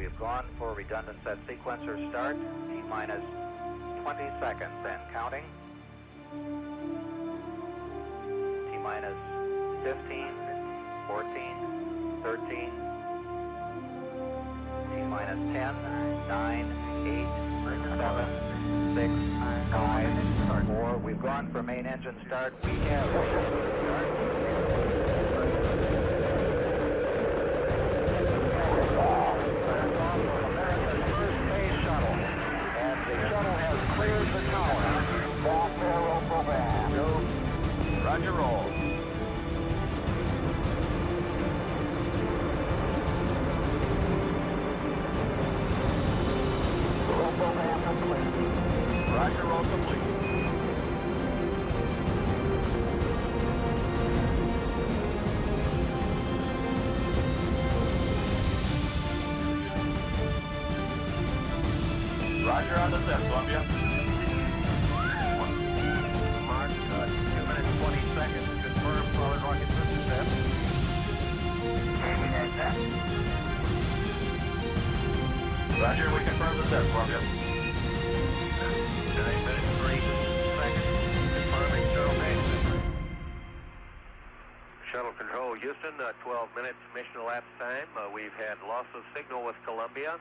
We've gone for redundant set sequencer start, T-minus 20 seconds and counting. T-minus 15, 14, 13, T-minus 10, 9, 8, 7, 6, 5, 4. We've gone for main engine start. We have Roger, roll. Roger, roll complete. Roger on the set, Columbia. Mark, 2 minutes, 20 seconds. Confirm solid rocket booster set. Roger, we confirm the set, Columbia. 9 minutes, 3 seconds. Confirming shuttle main. Shuttle control, Houston, 12 minutes mission elapsed time. We've had loss of signal with Columbia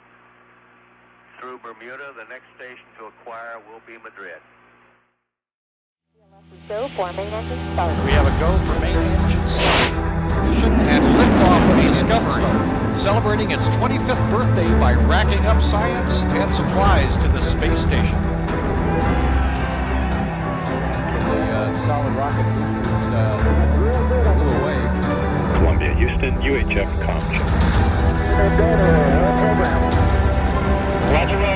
through Bermuda. The next station to acquire will be Madrid. Go for main engine start. We have a go for main engine start. Mission and liftoff of Discovery, celebrating its 25th birthday by racking up science and supplies to the space station. The solid rocket boosters a little away. Columbia, Houston, UHF comm check. Roger, roll.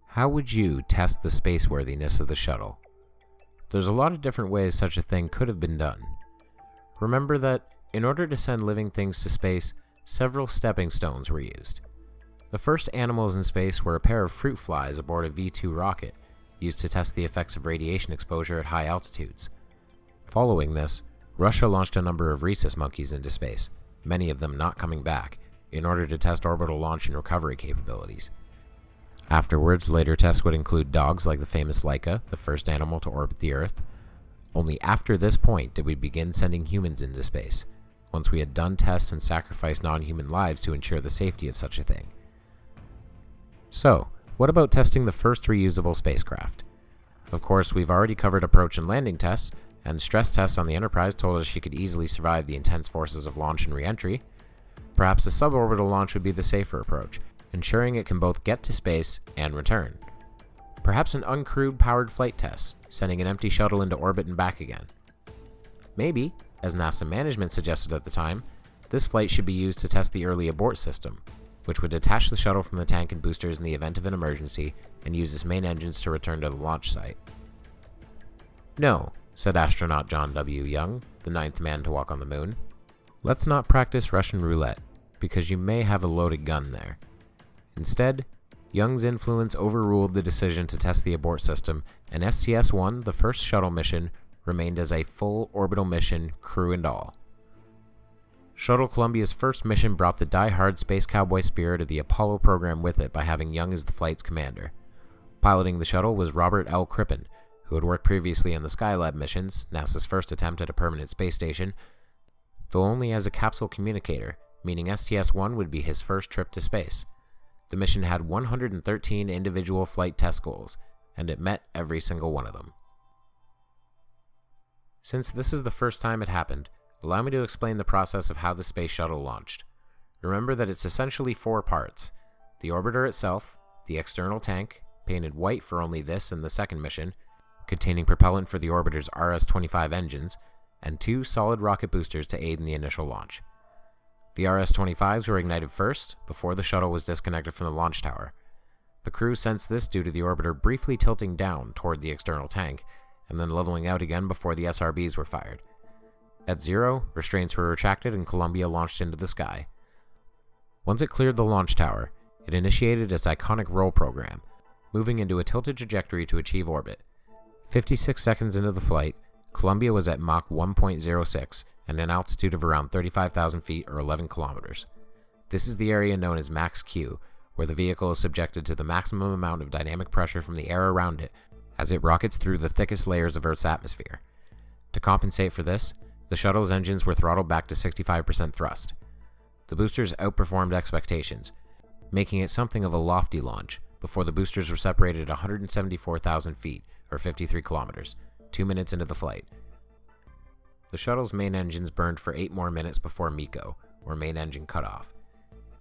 How would you test the spaceworthiness of the shuttle? There's a lot of different ways such a thing could have been done. Remember that, in order to send living things to space, several stepping stones were used. The first animals in space were a pair of fruit flies aboard a V-2 rocket, used to test the effects of radiation exposure at high altitudes. Following this, Russia launched a number of rhesus monkeys into space, many of them not coming back, in order to test orbital launch and recovery capabilities. Afterwards, later tests would include dogs like the famous Laika, the first animal to orbit the Earth. Only after this point did we begin sending humans into space, once we had done tests and sacrificed non-human lives to ensure the safety of such a thing. So, what about testing the first reusable spacecraft? Of course, we've already covered approach and landing tests, and stress tests on the Enterprise told us she could easily survive the intense forces of launch and re-entry. Perhaps a suborbital launch would be the safer approach, ensuring it can both get to space and return. Perhaps an uncrewed powered flight test, sending an empty shuttle into orbit and back again. Maybe, as NASA management suggested at the time, this flight should be used to test the early abort system, which would detach the shuttle from the tank and boosters in the event of an emergency and use its main engines to return to the launch site. No, said astronaut John W. Young, the 9th man to walk on the moon. Let's not practice Russian roulette, because you may have a loaded gun there. Instead, Young's influence overruled the decision to test the abort system, and STS-1, the first shuttle mission, remained as a full orbital mission, crew and all. Shuttle Columbia's first mission brought the die-hard space cowboy spirit of the Apollo program with it by having Young as the flight's commander. Piloting the shuttle was Robert L. Crippen, who had worked previously on the Skylab missions, NASA's first attempt at a permanent space station, though only as a capsule communicator, meaning STS-1 would be his first trip to space. The mission had 113 individual flight test goals, and it met every single one of them. Since this is the first time it happened, allow me to explain the process of how the space shuttle launched. Remember that it's essentially 4 parts: the orbiter itself, the external tank, painted white for only this and the second mission, containing propellant for the orbiter's RS-25 engines, and 2 solid rocket boosters to aid in the initial launch. The RS-25s were ignited first, before the shuttle was disconnected from the launch tower. The crew sensed this due to the orbiter briefly tilting down toward the external tank, and then leveling out again before the SRBs were fired. At 0, restraints were retracted and Columbia launched into the sky. Once it cleared the launch tower, it initiated its iconic roll program, moving into a tilted trajectory to achieve orbit. 56 seconds into the flight, Columbia was at Mach 1.06 and an altitude of around 35,000 feet or 11 kilometers. This is the area known as max Q, where the vehicle is subjected to the maximum amount of dynamic pressure from the air around it as it rockets through the thickest layers of Earth's atmosphere. To compensate for this, the shuttle's engines were throttled back to 65% thrust. The boosters outperformed expectations, making it something of a lofty launch before the boosters were separated at 174,000 feet, or 53 kilometers, 2 minutes into the flight. The shuttle's main engines burned for 8 more minutes before MECO, or main engine cutoff.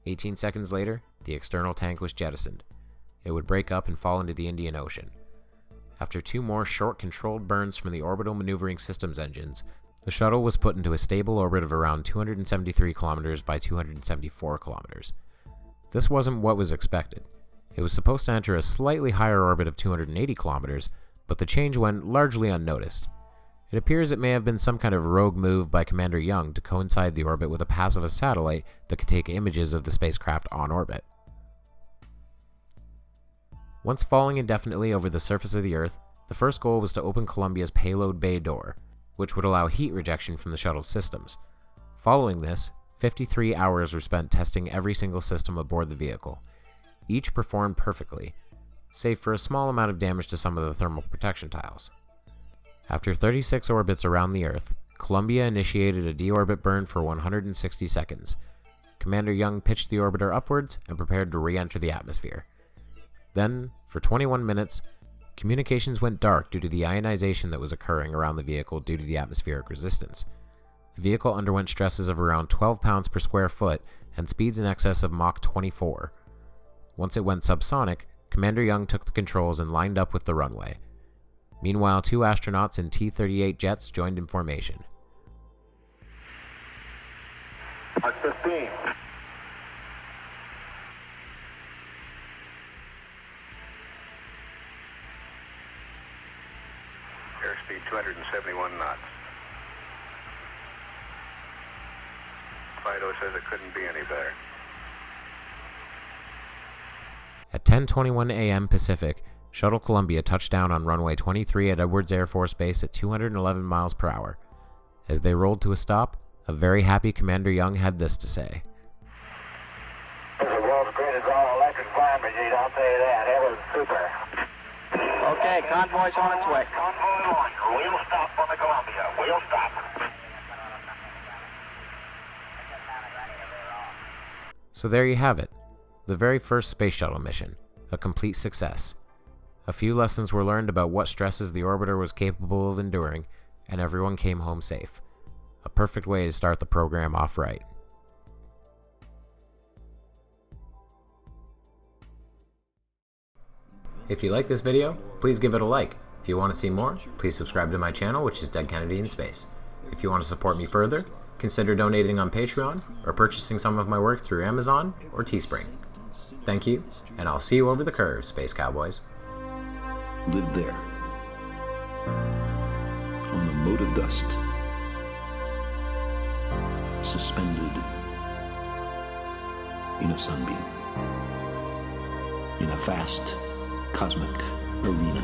18 seconds later, the external tank was jettisoned. It would break up and fall into the Indian Ocean. After 2 more short controlled burns from the Orbital Maneuvering Systems engines, the shuttle was put into a stable orbit of around 273 kilometers by 274 kilometers. This wasn't what was expected. It was supposed to enter a slightly higher orbit of 280 kilometers, but the change went largely unnoticed. It appears it may have been some kind of rogue move by Commander Young to coincide the orbit with a pass of a satellite that could take images of the spacecraft on orbit. Once falling indefinitely over the surface of the Earth, the first goal was to open Columbia's payload bay door, which would allow heat rejection from the shuttle's systems. Following this, 53 hours were spent testing every single system aboard the vehicle. Each performed perfectly, save for a small amount of damage to some of the thermal protection tiles. After 36 orbits around the Earth, Columbia initiated a deorbit burn for 160 seconds. Commander Young pitched the orbiter upwards and prepared to re-enter the atmosphere. Then, for 21 minutes, communications went dark due to the ionization that was occurring around the vehicle due to the atmospheric resistance. The vehicle underwent stresses of around 12 pounds per square foot and speeds in excess of Mach 24. Once it went subsonic, Commander Young took the controls and lined up with the runway. Meanwhile, 2 astronauts in T-38 jets joined in formation. Mach 15. Airspeed 271 knots. Fido says it couldn't be any better. At 10:21 a.m. Pacific, Shuttle Columbia touched down on runway 23 at Edwards Air Force Base at 211 miles per hour. As they rolled to a stop, a very happy Commander Young had this to say. This is the world's greatest all-electric flying machine, I'll tell you that. It was super. Okay, convoy's on its way. Convoy on. We'll stop on the Columbia. We'll stop. So there you have it, the very first space shuttle mission, a complete success. A few lessons were learned about what stresses the orbiter was capable of enduring, and everyone came home safe. A perfect way to start the program off right. If you like this video, please give it a like. If you want to see more, please subscribe to my channel, which is Dead Kennedy in Space. If you want to support me further, consider donating on Patreon or purchasing some of my work through Amazon or Teespring. Thank you, and I'll see you over the curve, Space Cowboys. Lived there, on the mote of dust, suspended in a sunbeam, in a vast cosmic arena.